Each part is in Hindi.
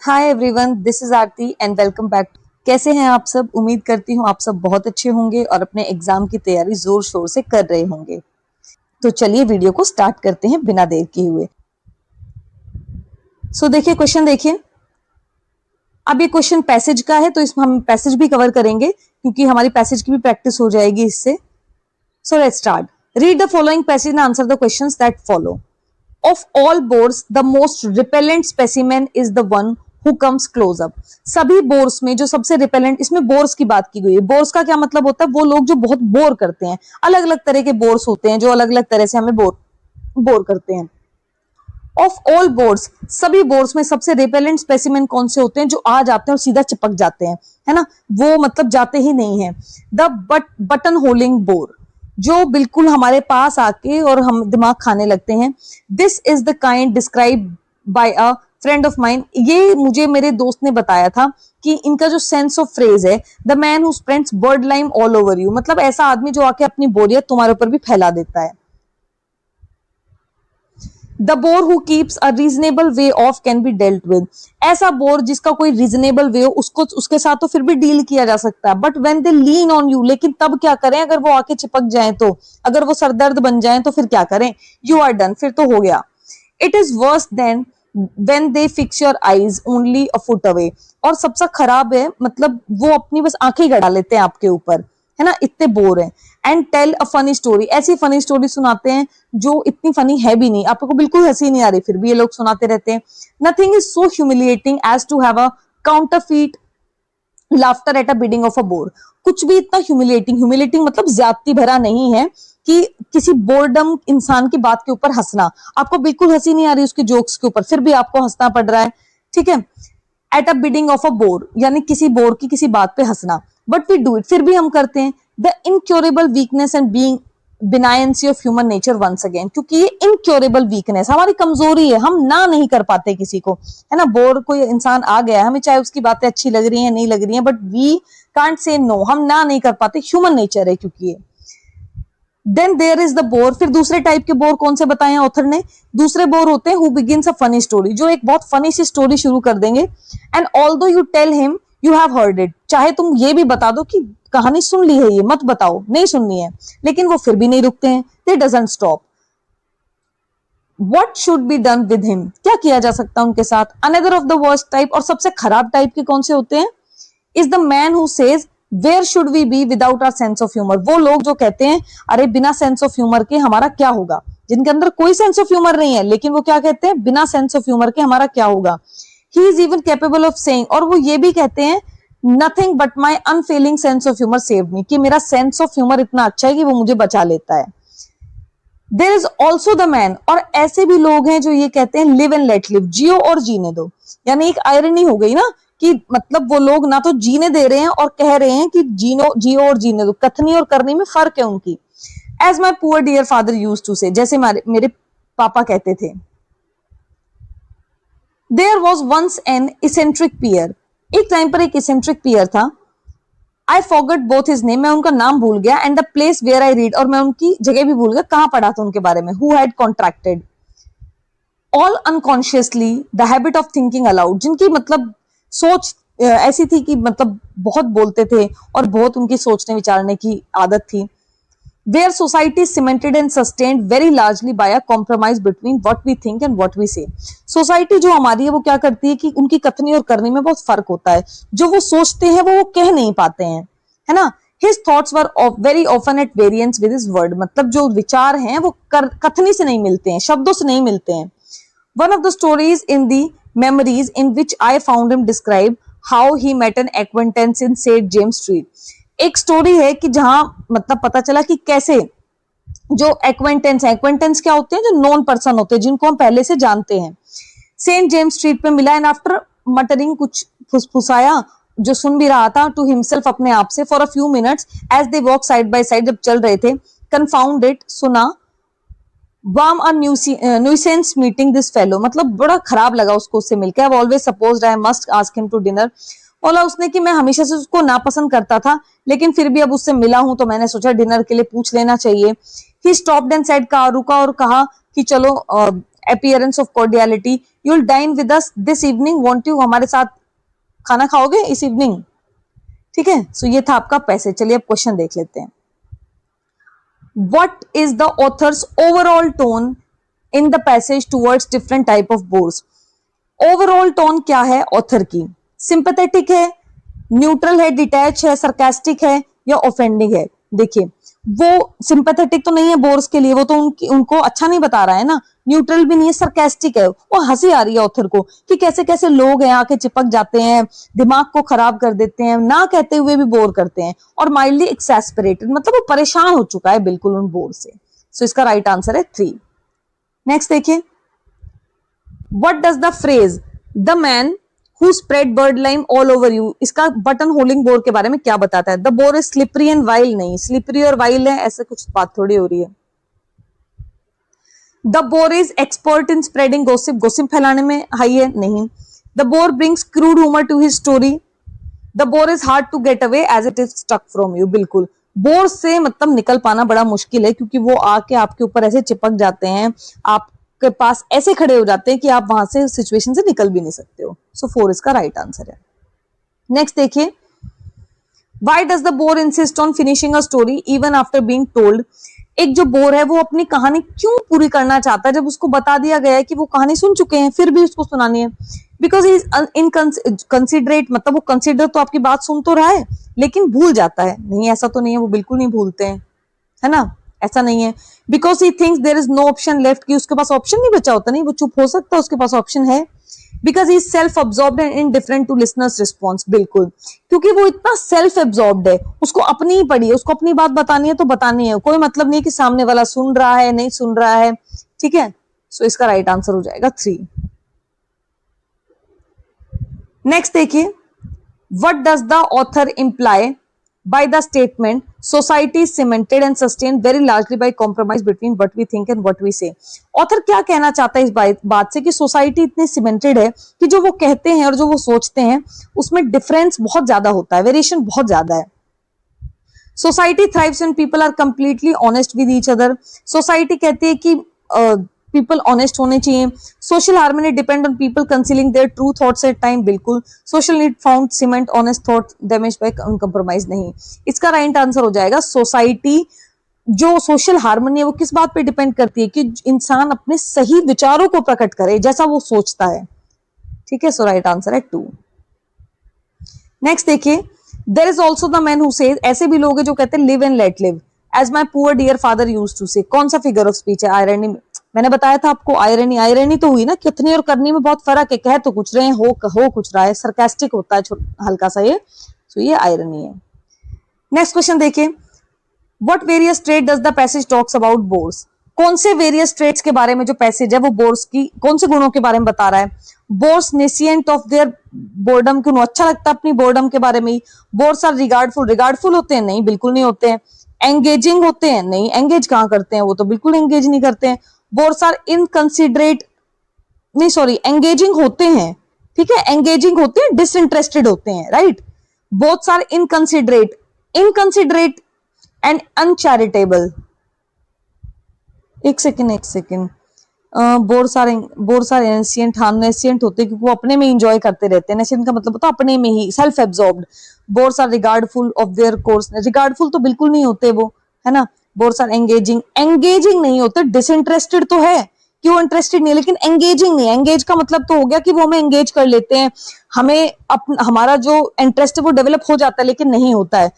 Hi everyone, this is Aarti and welcome back. कैसे हैं आप सब? उम्मीद करती हूँ आप सब बहुत अच्छे होंगे और अपने एग्जाम की तैयारी जोर शोर से कर रहे होंगे। तो चलिए वीडियो को स्टार्ट करते हैं बिना देर किए हुए। देखिए क्वेश्चन देखिए। अब ये क्वेश्चन पैसेज का है तो इसमें हम पैसेज भी कवर करेंगे क्योंकि हमारी पैसेज की भी प्रैक्टिस हो जाएगी इससे। So let's start. Read the following passage and answer the questions that follow. Of all boars, the most repellent specimen is the one who comes close up. सभी बोर्स में जो सबसे रिपेलेंट, इसमें बोर्स की बात की गई है। बोर्स का क्या मतलब होता है? वो लोग जो बहुत बोर करते हैं। अलग अलग तरह के बोर्स होते हैं जो अलग अलग तरह से हमें बोर करते हैं। ऑफ ऑल बोर्स, सभी बोर्स में सबसे रिपेलेंट स्पेसिमेन कौन से होते हैं? जो आ जाते हैं और सीधा चिपक जाते हैं, है ना, वो मतलब जाते ही नहीं है। द बटन होलिंग बोर, जो बिल्कुल हमारे पास आके और हम दिमाग खाने लगते हैं। This is the kind describe by a friend of mine, ये मुझे मेरे दोस्त ने बताया था कि इनका जो सेंस ऑफ फ्रेज है, the man who spreads bird lime all over you, मतलब ऐसा आदमी जो आके अपनी बोरियत तुम्हारे ऊपर भी फैला देता है। The bore who keeps a reasonable way of can be dealt with, ऐसा बोर जिसका कोई रीजनेबल वे हो, उसको उसके साथ तो फिर भी डील किया जा सकता है। But when they lean on you, लेकिन तब क्या करें? अगर वो आके चिपक जाए तो, अगर वो सरदर्द बन जाए तो फिर क्या करें? यू आर डन, फिर तो हो गया। It is worse than when they fix your eyes only a foot away, और सबसे खराब है, मतलब वो अपनी बस आंखें गड़ा लेते हैं आपके ऊपर, है ना, इतने बोर हैं। And tell a funny story, ऐसी फनी स्टोरी सुनाते हैं जो इतनी फनी है भी नहीं, आपको बिल्कुल हंसी नहीं आ रही, फिर भी ये लोग सुनाते रहते हैं। Nothing is so humiliating as to have a counterfeit laughter at a bidding of a bore, कुछ भी इतना ह्यूमिलेटिंग मतलब ज्यादती भरा नहीं है कि किसी बोर्डम इंसान की बात के ऊपर हंसना। आपको बिल्कुल हंसी नहीं आ रही उसके जोक्स के ऊपर, फिर भी आपको हंसना पड़ रहा है, ठीक है। Eight a bidding of a bore, यानी किसी बोर की किसी बात पे हंसना। बट वी डू इट, फिर भी हम करते हैं। The incurable weakness and being benignancy of human nature once again, क्योंकि ये इनक्योरेबल वीकनेस हमारी कमजोरी है, हम ना नहीं कर पाते किसी को, है ना। बोर कोई इंसान आ गया है, हमें चाहे उसकी बातें अच्छी लग रही हैं नहीं लग रही हैं, but we can't say no, हम ना नहीं कर पाते, ह्यूमन नेचर है क्योंकि ये। Then there is the bore, फिर दूसरे टाइप के बोर कौन से बताए ऑथर ने? दूसरे बोर होते हैं who begins a funny story, जो एक बहुत फनी सी स्टोरी शुरू कर देंगे। And although you tell him you have heard it, चाहे तुम ये भी बता दो कि कहानी सुन ली है, ये मत बताओ नहीं सुननी है, लेकिन वो फिर भी नहीं रुकते हैं। दे doesn't stop. What should be done with him, क्या किया जा सकता है उनके साथ? Another of the worst type, और सबसे खराब टाइप के कौन से होते हैं? Is the man who says where should we be without our sense of humour, वो लोग जो कहते हैं अरे बिना सेंस ऑफ ह्यूमर के हमारा क्या होगा, जिनके अंदर कोई सेंस ऑफ ह्यूमर नहीं है, लेकिन वो क्या कहते हैं? बिना सेंस ऑफ ह्यूमर के हमारा क्या होगा। He is even capable of saying, और वो ये भी कहते हैं nothing but my unfailing sense of humour saved me, कि मेरा सेंस ऑफ ह्यूमर इतना अच्छा है कि वो मुझे बचा लेता है। There is also the man, और ऐसे भी लोग हैं जो ये कहते हैं लिव एंड लेट लिव, जियो और जीने दो। यानी एक आयरनी हो गई ना, कि मतलब वो लोग ना तो जीने दे रहे हैं और कह रहे हैं कि जियो और जीने दो, कथनी और करनी में फर्क है उनकी। As my poor dear father used to say, जैसे मेरे पापा कहते थे। There was once an eccentric peer, एक टाइम पर एक इसेंट्रिक पियर था। I forgot both his name, मैं उनका नाम भूल गया, and the place where I read, और मैं उनकी जगह भी भूल गया कहां पढ़ा था उनके बारे में। Who had contracted all unconsciously the habit of thinking allowed, जिनकी मतलब सोच ऐसी थी कि मतलब बहुत बोलते थे और बहुत उनकी सोचने विचारने की आदत थी। Where society cemented and sustained very largely by a compromise between what we think and what we say, society जो हमारी है वो क्या करती है कि उनकी कथनी और करनी में बहुत फर्क होता है, जो वो सोचते हैं वो कह नहीं पाते हैं, है ना। His thoughts were very often at variance with his word, मतलब जो विचार हैं वो कथनी से नहीं मिलते हैं, शब्दों से नहीं मिलते हैं। One of the stories in the memories in which I found him describe how he met an acquaintance in St. James Street, एक स्टोरी है कि जहां मतलब पता चला कि कैसे जो एक्वेंटेंस क्या होते हैं? जो नॉन पर्सन होते हैं, जिनको हम पहले से जानते हैं। सेंट जेम्स स्ट्रीट पे मिला, एंड आफ्टर मटरिंग, कुछ फुसफुसाया जो सुन भी रहा था, टू हिमसेल्फ, अपने आप से, for a few minutes as they walk side by side, जब चल रहे थे, कंफाउंडेड, सुना, warm a nuisance meeting this fellow, मतलब बड़ा खराब लगा उसको उससे मिलकर। I always supposed I must ask him to dinner, बोला उसने कि मैं हमेशा से उसको नापसंद करता था, लेकिन फिर भी अब उससे मिला हूं तो मैंने सोचा डिनर के लिए पूछ लेना चाहिए। ही स्टॉप्ड एंड सेड, रुका और कहा कि चलो appearance of cordiality. You'll dine with us this evening, won't you? हमारे साथ खाना खाओगे इस इवनिंग, ठीक है। सो ये था आपका पैसेज। चलिए अब क्वेश्चन देख लेते हैं। What is the author's overall tone in the passage towards different type of bores? Overall tone क्या है ऑथर की? सिंपैथेटिक है, न्यूट्रल है, डिटैच है, सरकास्टिक है या ऑफेंडिंग है? देखिए वो सिंपैथेटिक तो नहीं है बोर्स के लिए, वो तो उनको अच्छा नहीं बता रहा है ना। न्यूट्रल भी नहीं है, सरकास्टिक है, वो हंसी आ रही है ऑथर को कि कैसे कैसे लोग हैं आके चिपक जाते हैं, दिमाग को खराब कर देते हैं, ना कहते हुए भी बोर करते हैं। और माइल्डली एक्सैस्परेटेड, मतलब वो परेशान हो चुका है बिल्कुल उन बोर से। सो इसका राइट आंसर है 3। नेक्स्ट देखिए, What does the phrase the man who spread bird lime all over you, इसका बटन होल्डिंग बोर के बारे में क्या बताता है? The boar is slippery and vile, नहीं, slippery और vile है ऐसे कुछ बात थोड़ी हो रही है। The boar is expert in spreading gossip, gossip फैलाने में हाई है, नहीं। The boar brings crude humor to his story. The boar is hard to get away as it is stuck from you, बिल्कुल बोर से मतलब निकल पाना बड़ा मुश्किल है, क्योंकि वो आके आपके ऊपर ऐसे चिपक जाते हैं, आप के पास ऐसे खड़े हो जाते हैं कि आप वहां से सिचुएशन से निकल भी नहीं सकते हो। सो 4 इसका राइट आंसर है। नेक्स्ट देखिए, why does the bore insist on finishing a story even after being told? एक जो बोर है वो अपनी कहानी क्यों पूरी करना चाहता है जब उसको बता दिया गया है कि वो कहानी सुन चुके हैं, फिर भी उसको सुनानी है? बिकॉज ही इज इनकंसिडरेट, मतलब वो कंसिडर तो आपकी बात सुन तो रहा है लेकिन भूल जाता है। नहीं, ऐसा तो नहीं है, वो बिल्कुल नहीं भूलते हैं, है ना, ऐसा नहीं है। Because he thinks there is no option left, कि उसके पास ऑप्शन नहीं बचा होता, नहीं वो चुप हो सकता है, उसके पास ऑप्शन है। Because he is self absorbed and indifferent to listeners response, बिल्कुल क्योंकि वो इतना सेल्फ अब्सॉर्ब्ड है, उसको अपनी ही पड़ी है, उसको अपनी बात बतानी है तो बतानी है, कोई मतलब नहीं कि सामने वाला सुन रहा है नहीं सुन रहा है, ठीक है। सो इसका राइट आंसर हो जाएगा 3। नेक्स्ट देखिए, what does the author imply by the statement society is cemented and sustained very largely by compromise between what we think and what we say? Author क्या कहना चाहता है इस बात से कि सोसाइटी इतनी सीमेंटेड है कि जो वो कहते हैं और जो वो सोचते हैं उसमें डिफरेंस बहुत ज्यादा होता है, वेरिएशन बहुत ज्यादा है। Society thrives when people are completely honest with each other, society कहती है कि पीपल ऑनेस्ट होने चाहिए। Social harmony depend on people concealing their true thoughts at time, बिल्कुल social need found cement honest thought damage by uncompromise, नहीं। इसका राइट आंसर हो जाएगा सोसाइटी, जो सोशल हार्मनी है वो किस बात पे डिपेंड करती है कि इंसान अपने सही विचारों को प्रकट करे जैसा वो सोचता है, ठीक है। सो राइट आंसर है 2। नेक्स्ट देखिए, there is also the man who says, ऐसे भी लोग हैं जो कहते हैं live and let live, as my poor dear father used to say. कौन सा फिगर ऑफ स्पीच है? आयरनी। मैंने बताया था आपको आयरनी, आयरनी तो हुई ना, कितनी और करनी में बहुत फर्क है, कह तो कुछ रहे हैं, हो कुछ रहा है, सरकास्टिक होता है हल्का सा ये, तो ये आयरनी है। नेक्स्ट क्वेश्चन देखिए, what various trait does the passage talks about bores? कौन से वेरियस ट्रेट्स के बारे में जो पैसेज है वो बोर्स की कौन से गुणों के बारे में बता रहा है? बोर्स नेसिएंट ऑफ देयर बोर्डम, क्यों अच्छा लगता है अपनी बोर्डम के बारे में ही। बोर्स आर रिगार्डफुल, रिगार्डफुल होते हैं? नहीं, बिल्कुल नहीं होते हैं। एंगेजिंग होते हैं? नहीं, एंगेज कहां करते हैं, वो तो बिल्कुल एंगेज नहीं करते हैं। बोर्स आर इनकंसिडरेट, नहीं सॉरी, एंगेजिंग होते हैं, ठीक है, एंगेजिंग होते हैं, डिसइंटरेस्टेड होते हैं, right. Both are inconsiderate, inconsiderate and uncharitable. एक सेकेंड, बोर्स आर एंशिएंट, हाँ नेशिएंट होते हैं क्योंकि वो अपने में एंजॉय करते रहते हैं। नेशिएंट का मतलब होता है अपने में ही, self absorbed. Bores are regardful of their course, regardful तो बिल्कुल नहीं होते वो, है ना। बोर्स आर एंगेजिंग, एंगेजिंग नहीं होते, डिसइंटरेस्टेड तो है कि वो इंटरेस्टेड नहीं, लेकिन एंगेजिंग नहीं। एंगेज का मतलब तो हो गया कि वो हमें एंगेज कर लेते हैं, हमें हमारा जो इंटरेस्ट है वो डेवलप हो जाता है, लेकिन नहीं होता है।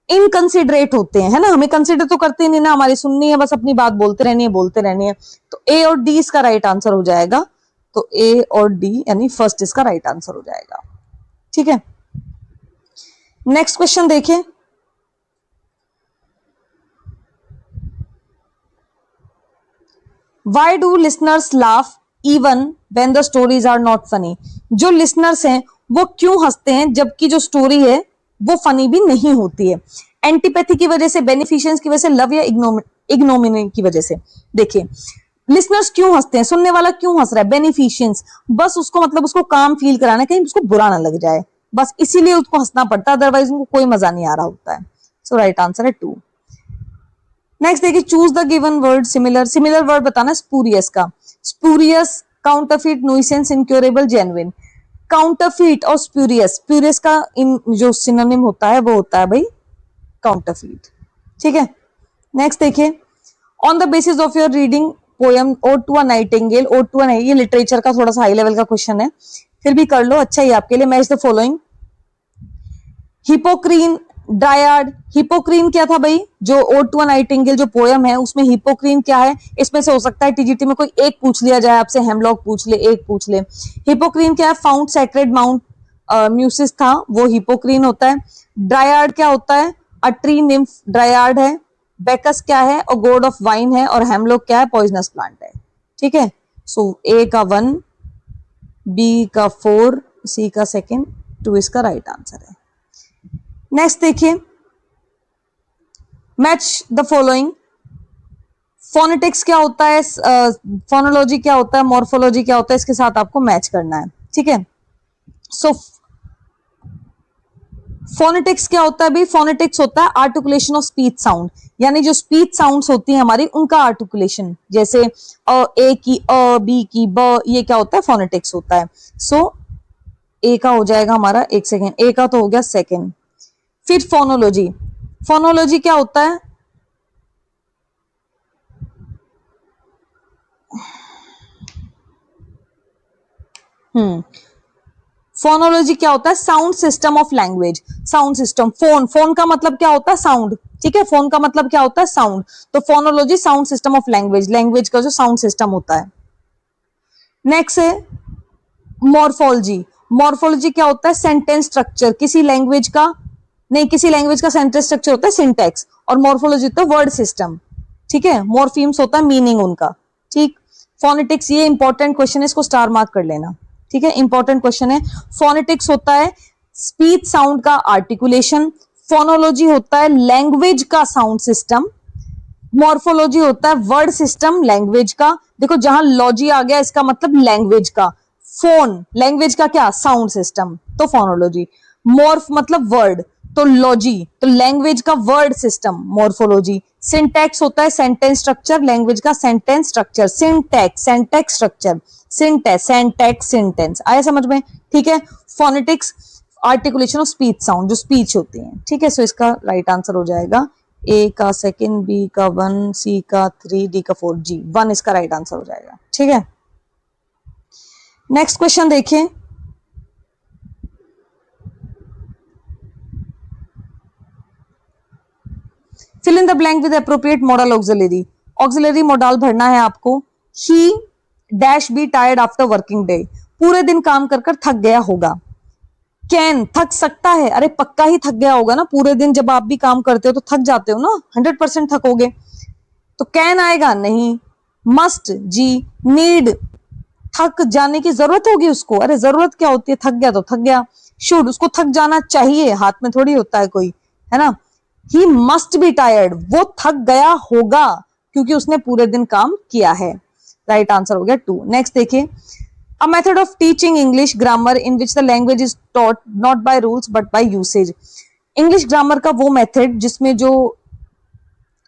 इनकंसिडरेट होते हैं, है ना, हमें कंसिडर तो करते नहीं ना, हमारी सुननी है, बस अपनी बात बोलते रहनी है। तो ए और डी इसका राइट आंसर हो जाएगा। तो ए और डी यानी फर्स्ट इसका राइट आंसर हो जाएगा, ठीक है। नेक्स्ट क्वेश्चन देखिए, Why do listeners laugh even when the stories are not funny? जो listeners हैं वो क्यों हंसते हैं जबकि जो स्टोरी है वो फनी भी नहीं होती है? एंटीपैथी की वजह से, बेनिफिशियंस की वजह से, लव या इग्नोमिनी की वजह से? देखिए लिसनर्स क्यों हंसते हैं, सुनने वाला क्यों हंस रहा है? बेनिफिशियंस, बस उसको मतलब उसको काम फील कराना, कहीं उसको बुरा ना लग जाए, बस इसीलिए उसको हंसना पड़ता है, अदरवाइज उनको कोई मजा नहीं आ रहा होता है। सो राइट आंसर है 2। नेक्स्ट देखिए, choose the given word similar. Similar word बताना स्पूरियस का। Spurious, counterfeit, nuisance, incurable, genuine. Counterfeit और स्पूरियस, स्पूरियस का इन जो सिनोनिम होता है वो होता है भाई काउंटरफीट। ठीक है, नेक्स्ट देखिए, on the basis of your reading poem ode to a nightingale, ode to a, ये लिटरेचर का थोड़ा सा हाई लेवल का क्वेश्चन है, फिर भी कर लो, अच्छा ही आपके लिए। Match the following. Hippocrene, dryad. Hippocrene क्या था भाई, जो ओड टू अ नाइटिंगेल जो पोयम है उसमें हिपोक्रीन क्या है, इसमें से हो सकता है टीजीटी में कोई एक पूछ लिया जाए आपसे, हेमलॉक पूछ ले, एक पूछ ले। हिपोक्रीन क्या है, फाउंड सैक्रेड माउंट म्यूसिस था, वो हिपोक्रीन होता है। ड्रायड क्या होता है, अ ट्री निम्फ ड्रायड है। बेकस क्या है, और गॉड ऑफ वाइन है। और हेमलॉक क्या है, पॉइजनस प्लांट है। ठीक है, सो ए का 1, बी का 4, सी का 2, 2 इसका राइट आंसर है। नेक्स्ट देखिए, मैच द फॉलोइंग। फोनेटिक्स क्या होता है, फोनोलॉजी क्या होता है, मॉर्फोलॉजी क्या होता है, इसके साथ आपको मैच करना है। ठीक है, सो फोनेटिक्स क्या होता है भाई, फोनेटिक्स होता है आर्टिकुलेशन ऑफ स्पीच साउंड, यानी जो स्पीच साउंड्स होती है हमारी उनका आर्टिकुलेशन, जैसे ए की अ, बी की ब, ये क्या होता है, फोनेटिक्स होता है। सो ए का हो जाएगा हमारा, एक सेकेंड, ए का तो हो गया सेकेंड। फिर फोनोलॉजी। फोनोलॉजी क्या होता है, फोनोलॉजी क्या होता है, sound system of language. Sound system, phone, phone का मतलब क्या होता है, साउंड। ठीक है, फोन का मतलब क्या होता है, साउंड। तो phonology sound system of language, language का जो साउंड सिस्टम होता है। नेक्स्ट है मॉर्फोलॉजी। मॉर्फोलॉजी क्या होता है, सेंटेंस स्ट्रक्चर, किसी लैंग्वेज का, नहीं, किसी लैंग्वेज का सेंटेंस स्ट्रक्चर होता है सिंटैक्स, और मॉर्फोलॉजी होता है वर्ड सिस्टम। ठीक है, मॉर्फीम्स होता है मीनिंग उनका। ठीक, फोनेटिक्स, ये इंपॉर्टेंट क्वेश्चन है, इसको स्टार मार्क कर लेना। ठीक है, इंपॉर्टेंट क्वेश्चन है। फोनेटिक्स होता है स्पीच साउंड का आर्टिकुलेशन, फोनोलॉजी होता है लैंग्वेज का साउंड सिस्टम, मॉर्फोलॉजी होता है वर्ड सिस्टम लैंग्वेज का। देखो जहां लॉजी आ गया इसका मतलब लैंग्वेज का, फोन लैंग्वेज का क्या, साउंड सिस्टम, तो फोनोलॉजी। मॉर्फ मतलब वर्ड, तो लॉजी, तो लैंग्वेज का वर्ड सिस्टम, मॉर्फोलॉजी। सिंटैक्स होता है सेंटेंस स्ट्रक्चर, लैंग्वेज का सेंटेंस स्ट्रक्चर, सिंटैक्स, सेंटेक्स स्ट्रक्चर, सिंटैक्स, सेंटेक्स, सेंटेंस, आया समझ में। ठीक है, phonetics articulation of speech sound, जो स्पीच होती है। ठीक है, सो इसका राइट आंसर हो जाएगा ए का 2, बी का 1, सी का 3, डी का 4, जी 1 इसका राइट आंसर हो जाएगा। ठीक है, नेक्स्ट क्वेश्चन देखिए, fill in the blank with appropriate modal auxiliary. Auxiliary modal भरना है आपको। He dash be tired after working day, पूरे दिन काम कर कर थक गया होगा। कैन, थक सकता है, अरे पक्का ही थक गया होगा ना, पूरे दिन जब आप भी काम करते हो तो थक जाते हो ना, 100% थकोगे, तो कैन आएगा नहीं। मस्ट, जी। नीड, थक जाने की जरूरत होगी उसको, अरे जरूरत क्या होती है, थक गया तो थक गया। शुड, उसको थक जाना चाहिए, हाथ में थोड़ी होता है कोई, है ना। ही मस्ट बी टायर्ड, वो थक गया होगा क्योंकि उसने पूरे दिन काम किया है। राइट आंसर हो गया 2। नेक्स्ट देखिए, a method of teaching English grammar in which the language is taught not by rules but by usage. English grammar का वो मेथड जिसमें जो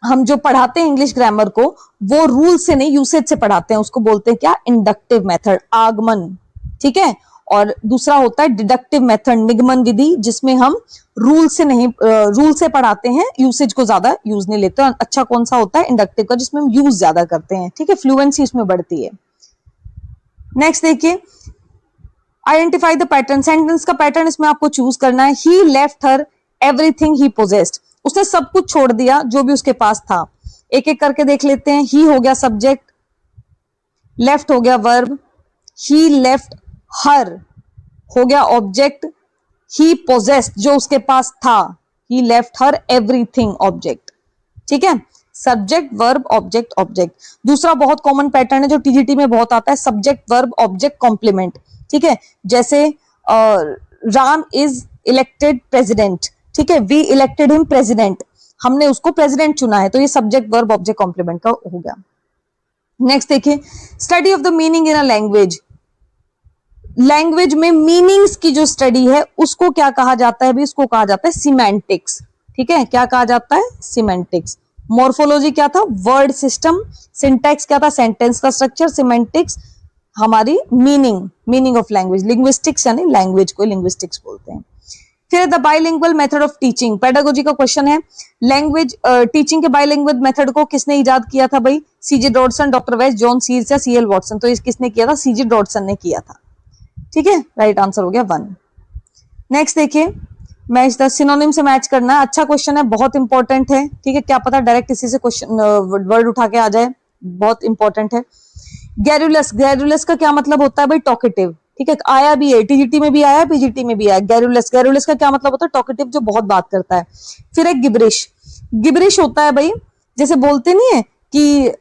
हम जो पढ़ाते हैं इंग्लिश ग्रामर को, वो रूल से नहीं यूसेज से पढ़ाते हैं, उसको बोलते हैं क्या, इंडक्टिव मेथड, आगमन। ठीक है, और दूसरा होता है डिडक्टिव मेथड, निगमन विधि, जिसमें हम रूल से नहीं, रूल से पढ़ाते हैं, यूसेज को ज्यादा यूज नहीं लेते। और अच्छा कौन सा होता है, इंडक्टिव का, जिसमें हम यूज ज्यादा करते हैं। ठीक है, फ्लुएंसी उसमें बढ़ती है। नेक्स्ट देखिए, आइडेंटिफाई द पैटर्न। सेंटेंस का पैटर्न इसमें आपको चूज करना है। He left her everything he possessed, उसने सब कुछ छोड़ दिया जो भी उसके पास था। एक एक करके देख लेते हैं। ही हो गया सब्जेक्ट, लेफ्ट हो गया वर्ब, ही लेफ्ट हर हो गया ऑब्जेक्ट, ही पोजेस्ड जो उसके पास था, ही लेफ्ट हर एवरीथिंग ऑब्जेक्ट। ठीक है, सब्जेक्ट वर्ब ऑब्जेक्ट ऑब्जेक्ट। दूसरा बहुत कॉमन पैटर्न है जो टीजीटी में बहुत आता है, सब्जेक्ट वर्ब ऑब्जेक्ट कॉम्प्लीमेंट। ठीक है, जैसे राम इज इलेक्टेड प्रेसिडेंट, ठीक है, वी इलेक्टेड हिम प्रेसिडेंट, हमने उसको प्रेसिडेंट चुना है, तो ये सब्जेक्ट वर्ब ऑब्जेक्ट कॉम्प्लीमेंट का हो गया। नेक्स्ट देखिए, study of the meaning in a language. Language में मीनिंग्स की जो स्टडी है उसको क्या कहा जाता है भी, उसको कहा जाता है सिमेंटिक्स। ठीक है, क्या कहा जाता है, सिमेंटिक्स। मॉर्फोलॉजी क्या था? Word system. सिंटैक्स क्या था? सेंटेंस का स्ट्रक्चर। सिमेंटिक्स हमारी मीनिंग ऑफ लैंग्वेज। लिंग्विस्टिक्स यानी लैंग्वेज को लिंग्विस्टिक्स बोलते हैं। फिर the bilingual method of teaching, pedagogy का क्वेश्चन है। लैंग्वेज टीचिंग के बाइलिंगुअल मेथड को किसने इजाद किया था भाई? सीजे डॉडसन, डॉक्टर वेस्ट, जॉन सील्स या सीएल वॉटसन? तो इस किसने किया था? सीजे डॉडसन ने किया था। ठीक है, राइट आंसर हो गया 1। नेक्स्ट देखिए, मैच द सिनोनिम से मैच करना है। अच्छा क्वेश्चन है, बहुत इंपॉर्टेंट है। ठीक है, क्या पता डायरेक्ट इसी से क्वेश्चन वर्ड उठा के आ जाए, बहुत इंपॉर्टेंट है। गैरुलस, गैरुलस का क्या मतलब होता है भाई? टॉकेटिव। ठीक है, आया भी है, टीजीटी में भी आया, पीजीटी में भी आया। गैरुलस, गैरुलस का क्या मतलब होता है? टॉकेटिव, जो बहुत बात करता है। फिर एक गिब्रिश, गिब्रिश होता है भाई, जैसे बोलते नहीं है कि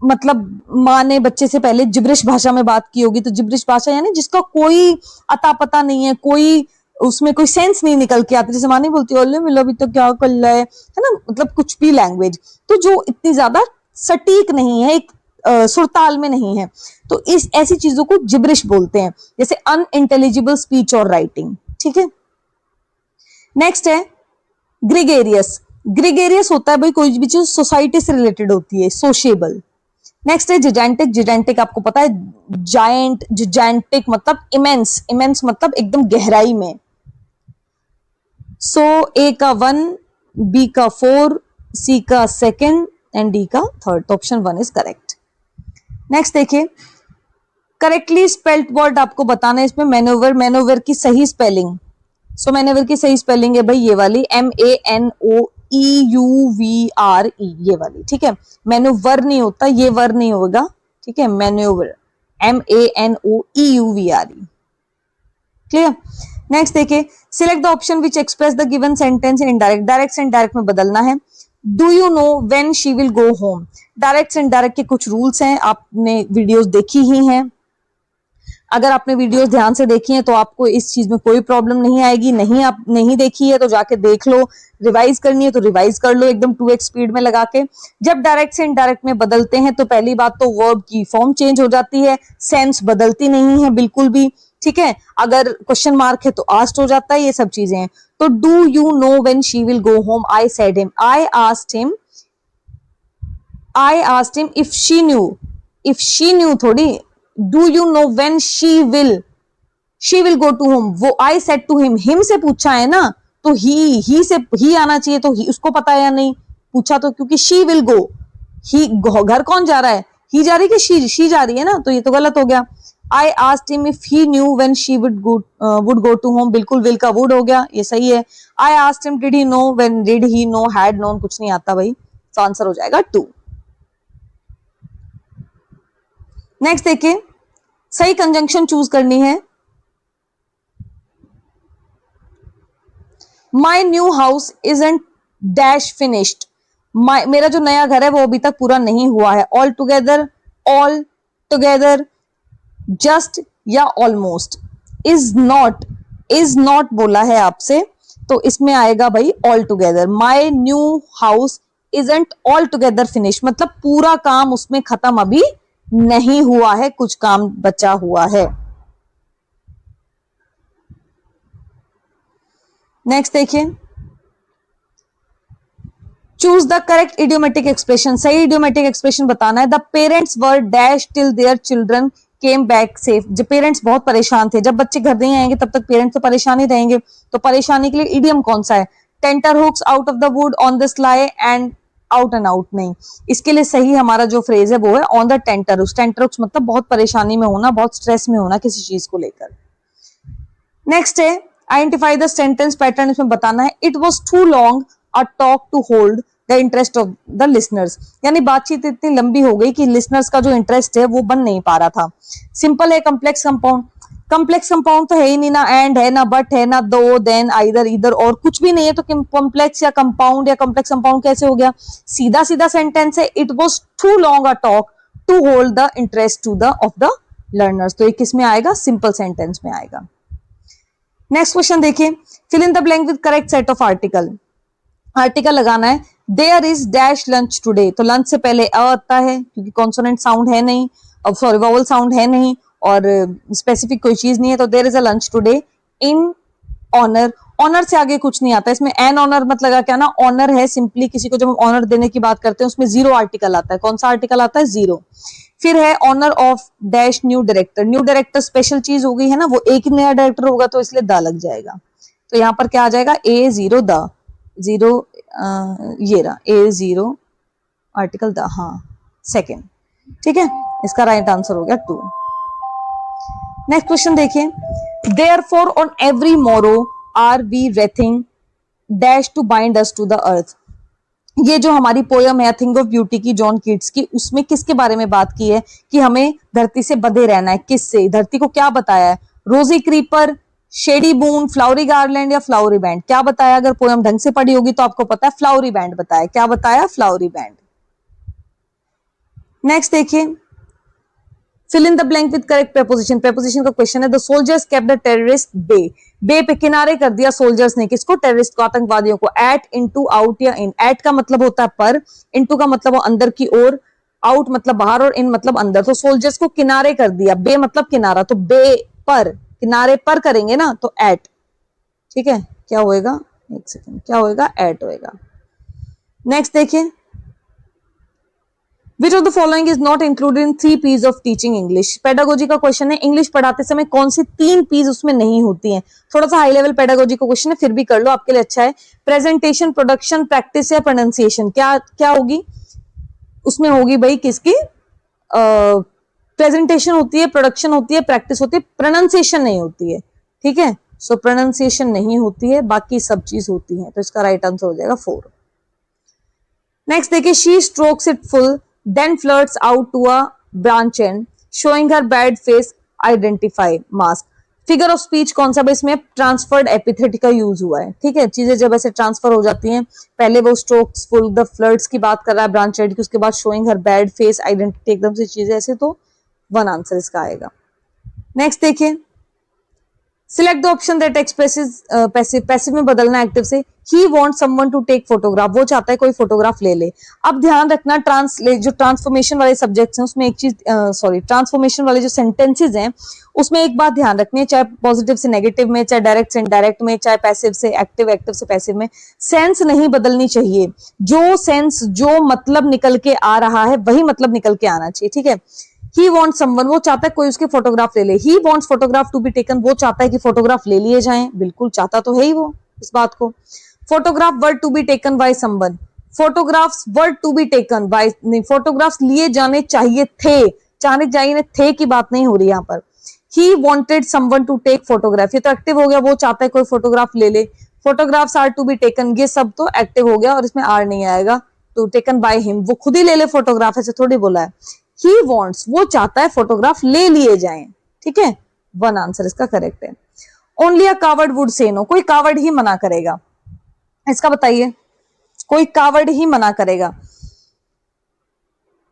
मतलब माँ ने बच्चे से पहले जिब्रिश भाषा में बात की होगी, तो जिब्रिश भाषा यानी जिसका कोई अता पता नहीं है, कोई उसमें कोई सेंस नहीं निकल के आती। जैसे माँ नहीं बोलती ओले मिलो अभी तो क्या कर रहा है ना, मतलब कुछ भी लैंग्वेज, तो जो इतनी ज्यादा सटीक नहीं है, एक सुरताल में नहीं है, तो इस ऐसी चीजों को जिब्रिश बोलते हैं, जैसे अनइंटेलिजिबल स्पीच और राइटिंग। ठीक है, नेक्स्ट है ग्रिगेरियस। ग्रिगेरियस होता है भाई कोई भी चीज सोसाइटी से रिलेटेड होती है, सोशिएबल। नेक्स्ट है जिजेंटिक। जिजेंटिक आपको पता है, जायंट, जिजेंटिक मतलब इमेंस, इमेंस मतलब एकदम गहराई में। सो ए का 1, बी का 4, सी का 2 एंड डी का 3। तो ऑप्शन 1 इज करेक्ट। नेक्स्ट देखिए, करेक्टली स्पेल्ड वर्ड आपको बताना है इसमें। मैनोवर, मैनोवर की सही स्पेलिंग। सो मैनोवर की सही स्पेलिंग है भाई ये वाली, MANOEUVRE, ये वाली। ठीक है, मैनोवर नहीं होता, ये वर नहीं होगा। ठीक है, मैनोवर, MANOEUVRE। क्लियर? नेक्स्ट देखिए, select the option which express the given sentence in indirect. Direct से इनडायरेक्ट में बदलना है। Do you know when she will go home? Direct से इनडायरेक्ट के कुछ रूल्स हैं, आपने वीडियोस देखी ही हैं। अगर आपने वीडियोस ध्यान से देखी हैं तो आपको इस चीज में कोई प्रॉब्लम नहीं आएगी। नहीं आप नहीं देखी है तो जाके देख लो, रिवाइज करनी है तो रिवाइज कर लो एकदम 2x स्पीड में लगा के। जब डायरेक्ट से इनडायरेक्ट में बदलते हैं तो पहली बात तो वर्ब की फॉर्म चेंज हो जाती है, सेंस बदलती नहीं है बिल्कुल भी। ठीक है, अगर क्वेश्चन मार्क है तो आस्क्ड हो जाता है, ये सब चीजें हैं। तो do you know when she will go home? I said him, I asked him if she knew, if she knew थोड़ी, do you know when she will go to home. वो आई सेड टू हिम से पूछा है ना, तो ही से ही आना चाहिए, तो उसको पता है या नहीं पूछा तो, क्योंकि शी विल गो, ही घर कौन जा रहा है? ही जा रही है कि शी जा रही है ना, तो ये तो गलत हो गया। I asked him if he knew when she would go to home, बिल्कुल विल का वुड हो गया, ये सही है। I asked him did he know when did he know, had known कुछ नहीं आता भाई, तो आंसर हो जाएगा 2। नेक्स्ट देखिए, सही कंजंक्शन चूज करनी है। My new house isn't dash finished. मेरा जो नया घर है वो अभी तक पूरा नहीं हुआ है। ऑल टुगेदर, जस्ट या ऑलमोस्ट। इज नॉट बोला है आपसे, तो इसमें आएगा भाई all together. My new house isn't all together finish, मतलब पूरा काम उसमें खत्म अभी नहीं हुआ है, कुछ काम बचा हुआ है। नेक्स्ट देखिए, choose the correct idiomatic expression. सही इडियोमेटिक एक्सप्रेशन बताना है। The parents were dash till their children came back safe. जब पेरेंट्स बहुत परेशान थे, जब बच्चे घर नहीं आएंगे तब तक पेरेंट्स तो परेशान ही रहेंगे, तो परेशानी के लिए इडियम कौन सा है? Tenterhooks out of the wood, on the sly and out and out नहीं। इसके लिए सही हमारा जो फ्रेज है वो है on the tenterhooks. Tenterhooks मतलब बहुत परेशानी में होना, बहुत स्ट्रेस में होना किसी चीज को लेकर। नेक्स्ट है आइडेंटिफाई द सेंटेंस पैटर्न, इसमें बताना है। It was too long a talk to hold the interest of the listeners, यानी बातचीत इतनी लंबी हो गई कि लिसनर्स का जो इंटरेस्ट है वो बन नहीं पा रहा था। सिंपल है। कम्प्लेक्स कंपाउंड, कम्प्लेक्स कंपाउंड तो है ही नहीं ना, एंड है ना बट है ना दो देन आइदर इधर और कुछ भी नहीं है, तो कॉम्प्लेक्स या कंपाउंड या कम्प्लेक्स कंपाउंड कैसे हो गया? सीधा सीधा सेंटेंस है। It was too long a talk to hold the interest to the of the learners, तो ये किस में आएगा? सिंपल सेंटेंस में आएगा। नेक्स्ट क्वेश्चन देखिए, fill in the blank with correct set of article. Article लगाना है। There is dash lunch today, तो लंच से पहले अ आता है क्योंकि कॉन्सोनेंट साउंड है नहीं, अब सॉरी वोवल साउंड है नहीं और स्पेसिफिक कोई चीज नहीं है, तो there is a lunch today in honour honour से आगे कुछ नहीं आता इसमें, एन ऑनर मत लगा क्या ना, ऑनर है सिंपली किसी को जब हम ऑनर देने की बात करते हैं उसमें जीरो आर्टिकल आता है। कौन सा आर्टिकल आता है? जीरो। फिर है honour of dash new director, new director special चीज हो गई है ना, वो एक ही नया डायरेक्टर होगा तो इसलिए द लग जाएगा। तो यहाँ पर क्या आ जाएगा? ए जीरो द, जीरो ये रहा ए जीरो आर्टिकल द, हाँ सेकेंड, ठीक है, इसका राइट आंसर हो गया 2। नेक्स्ट क्वेश्चन देखिए, therefore on every morrow are we wreathing dash to bind us to the earth. ये जो हमारी पोयम है थिंग ऑफ ब्यूटी की, जॉन कीट्स की, उसमें किसके बारे में बात की है कि हमें धरती से बंधे रहना है? किससे? धरती को क्या बताया है? रोजी क्रीपर, शेडी बून, फ्लावरी गार्लैंड या फ्लावरी बैंड? क्या बताया? अगर पोयम ढंग से पढ़ी होगी तो आपको पता है फ्लावरी बैंड बताया। क्या बताया? Flowery band. नेक्स्ट देखिए, fill in the blank with correct preposition. Preposition का क्वेश्चन है, the soldiers kept the terrorist bay. Bay पे किनारे कर दिया सोल्जर्स ने, किसको? टेररिस्ट को, आतंकवादियों को। एट, इनटू, आउट या इन। एट का मतलब होता है पर, इनटू का मतलब वो अंदर की ओर, आउट मतलब बाहर और इन मतलब अंदर। तो सोल्जर्स को किनारे कर दिया, बे मतलब किनारा, तो बे पर, किनारे पर करेंगे ना तो एट, ठीक है। क्या होएगा? एक सेकेंड, क्या होएगा? एट होएगा। नेक्स्ट देखिए, Which of the following is not included in 3 P's of teaching English? Pedagogy का क्वेश्चन है, इंग्लिश पढ़ाते समय कौन सी 3 P's उसमें नहीं होती हैं? थोड़ा सा हाई लेवल पेडागोजी का क्वेश्चन है, फिर भी कर लो, आपके लिए अच्छा है। प्रेजेंटेशन, प्रोडक्शन, प्रैक्टिस या प्रोनाउंसिएशन। क्या क्या होगी उसमें? होगी भाई किसकी? प्रेजेंटेशन होती है, प्रोडक्शन होती है, प्रैक्टिस होती है, प्रोनाउंसिएशन नहीं होती है, ठीक है। सो प्रोनाउंसिएशन नहीं होती है, बाकी सब चीज होती है, तो इसका राइट आंसर हो जाएगा 4। नेक्स्ट देखिए, she strokes it full then flirts out to a branch end showing her bad face, identify mask। Figure of speech कौन सा? इसमें ट्रांसफर्ड एपिथेट का यूज हुआ है, ठीक है। चीजें जब ऐसे ट्रांसफर हो जाती हैं, पहले वो स्ट्रोक्स फुल, द फ्लर्ट्स की बात कर रहा है, ब्रांच एंड की, उसके बाद शोइंग हर बैड फेस, आइडेंटिटी, एकदम से चीजें ऐसे, तो 1 आंसर इसका आएगा। नेक्स्ट देखिए, select the option that expresses passive. Passive में बदलना एक्टिव से। He want someone to take photograph, वो चाहता है कोई फोटोग्राफ ले ले। अब ध्यान रखना, जो ट्रांसफॉर्मेशन वाले सब्जेक्ट्स हैं उसमें एक चीज, ट्रांसफॉर्मेशन वाले जो सेंटेंसेस हैं उसमें एक बात ध्यान रखनी है, चाहे पॉजिटिव से नेगेटिव में, चाहे डायरेक्ट से इनडायरेक्ट में, चाहे पैसिव से एक्टिव, एक्टिव से पैसिव में, सेंस नहीं बदलनी चाहिए। जो सेंस, जो मतलब निकल के आ रहा है वही मतलब निकल के आना चाहिए, ठीक है। He wants someone, वो चाहता है कोई उसके फोटोग्राफ ले ले। He wants photograph to be taken, वो चाहता है कि फोटोग्राफ ले लिए जाएं, बिल्कुल चाहता तो है ही वो इस बात को। Photograph were to be taken by someone, photographs were to be taken by, नहीं, फोटोग्राफ्स लिए जाने चाहिए थे, चाहने चाहिए थे की बात नहीं हो रही यहाँ पर। He wanted someone to take photograph, ये तो एक्टिव हो गया, वो चाहता है कोई फोटोग्राफ ले ले। Photographs are to be taken, ये सब तो एक्टिव हो गया और इसमें आर नहीं आएगा, तो टेकन बाय हिम, वो खुद ही ले ले फोटोग्राफ, ऐसे थोड़ी बोला है। He wants, वो चाहता है फोटोग्राफ ले लिए जाएं, ठीक है। 1 आंसर इसका करेक्ट है। Only a coward would say no, कोई कावर्ड ही मना करेगा, इसका बताइए, कोई कावर्ड ही मना करेगा।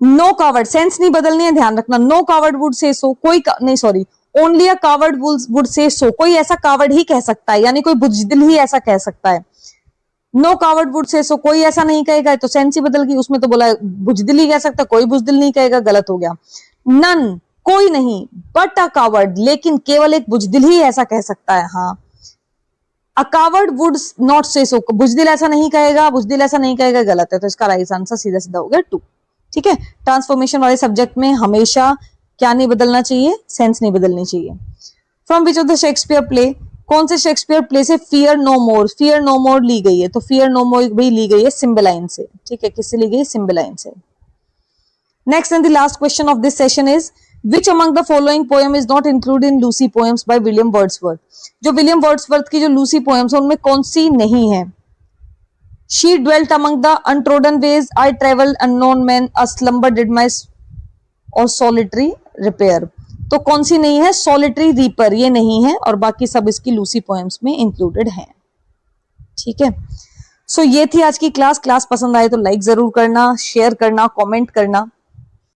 नो कावर्ड, सेंस नहीं बदलनी है, ध्यान रखना। No coward would say so, कोई नहीं, sorry, only a coward would say so, कोई ऐसा कावर्ड ही कह सकता है, यानी कोई बुजदिल ही ऐसा कह सकता है। No coward would say so, कोई ऐसा नहीं कहेगा, तो सेंस ही बदल गई, उसमें तो बोला बुजदिल ही कह सकता, कोई बुजदिल नहीं कहेगा, गलत हो गया। नन, कोई नहीं, बट अ कावर्ड, लेकिन केवल एक बुजदिल ही ऐसा कह सकता है, हाँ। अ कावर्ड वुड नॉट से सो, बुजदिल ऐसा नहीं कहेगा, बुजदिल ऐसा नहीं कहेगा, गलत है, तो इसका राइट आंसर सीधा सीधा हो गया 2, ठीक है। ट्रांसफॉर्मेशन वाले सब्जेक्ट में हमेशा क्या नहीं बदलना चाहिए? सेंस नहीं बदलनी चाहिए। From which of the Shakespeare play, कौन से शेक्सपियर प्ले से फियर नो मोर, फियर नो मोर ली गई है? तो फियर नो मोर भी ली गई है सिम्बलाइन से, ठीक है। किससे ली गई? सिम्बलाइन से। Next and the last question of this session is, which among the following poem is not included in Lucy poems by William Wordsworth. जो विलियम वर्ड्सवर्थ की जो लूसी पोएम्स है उनमें कौन सी नहीं है? She dwelt among the untrodden ways, I traveled unknown men, a slumber did my और solitary repair। तो कौन सी नहीं है? solitary reaper, ये नहीं है, और बाकी सब इसकी लूसी पोएम्स में इंक्लूडेड है, ठीक है। सो ये थी आज की क्लास। क्लास पसंद आए तो लाइक जरूर करना, शेयर करना, कमेंट करना।